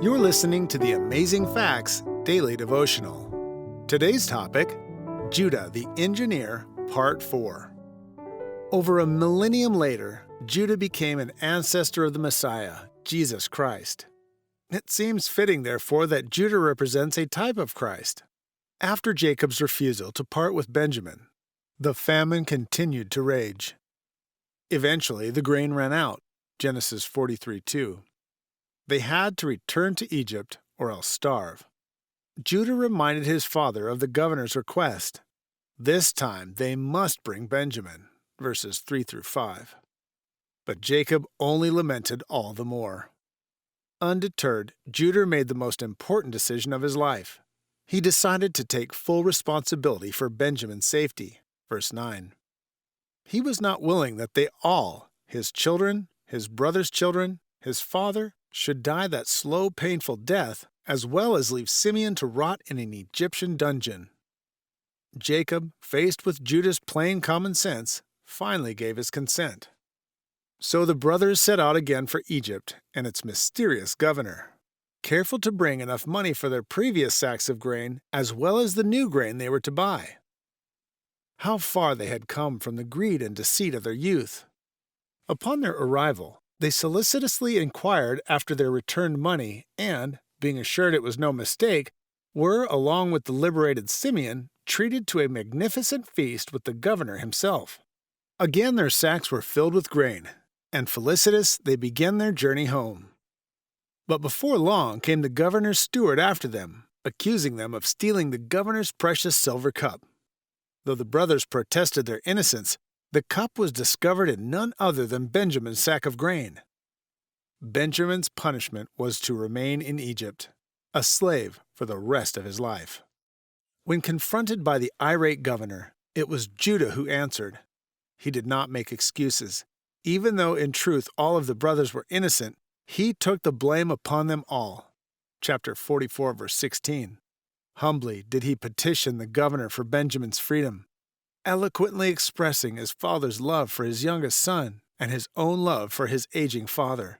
You're listening to the Amazing Facts Daily Devotional. Today's topic, Judah the Engineer, Part 4. Over a millennium later, Judah became an ancestor of the Messiah, Jesus Christ. It seems fitting, therefore, that Judah represents a type of Christ. After Jacob's refusal to part with Benjamin, the famine continued to rage. Eventually, the grain ran out, Genesis 43:2. They had to return to Egypt or else starve. Judah reminded his father of the governor's request. This time they must bring Benjamin, verses 3-5. But Jacob only lamented all the more. Undeterred, Judah made the most important decision of his life. He decided to take full responsibility for Benjamin's safety, verse 9. He was not willing that they all, his children, his brother's children, his father, should die that slow, painful death, as well as leave Simeon to rot in an Egyptian dungeon. Jacob, faced with Judah's plain common sense, finally gave his consent. So the brothers set out again for Egypt and its mysterious governor, careful to bring enough money for their previous sacks of grain as well as the new grain they were to buy. How far they had come from the greed and deceit of their youth! Upon their arrival, they solicitously inquired after their returned money and, being assured it was no mistake, were, along with the liberated Simeon, treated to a magnificent feast with the governor himself. Again their sacks were filled with grain, and felicitous they began their journey home. But before long came the governor's steward after them, accusing them of stealing the governor's precious silver cup. Though the brothers protested their innocence, the cup was discovered in none other than Benjamin's sack of grain. Benjamin's punishment was to remain in Egypt, a slave for the rest of his life. When confronted by the irate governor, it was Judah who answered. He did not make excuses. Even though in truth all of the brothers were innocent, he took the blame upon them all. Chapter 44, verse 16. Humbly did he petition the governor for Benjamin's freedom, eloquently expressing his father's love for his youngest son and his own love for his aging father.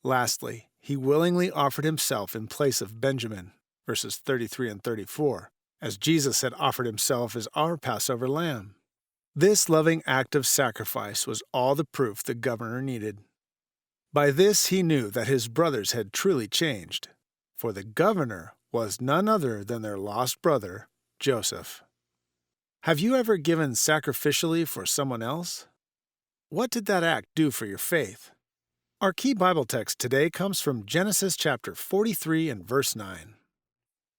Lastly, he willingly offered himself in place of Benjamin, verses 33 and 34, as Jesus had offered himself as our Passover lamb. This loving act of sacrifice was all the proof the governor needed. By this he knew that his brothers had truly changed, for the governor was none other than their lost brother, Joseph. Have you ever given sacrificially for someone else? What did that act do for your faith? Our key Bible text today comes from Genesis chapter 43 and verse 9.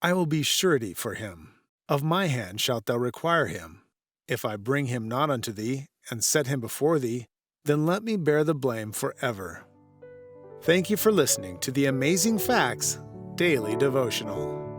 I will be surety for him. Of my hand shalt thou require him. If I bring him not unto thee, and set him before thee, then let me bear the blame forever. Thank you for listening to the Amazing Facts Daily Devotional.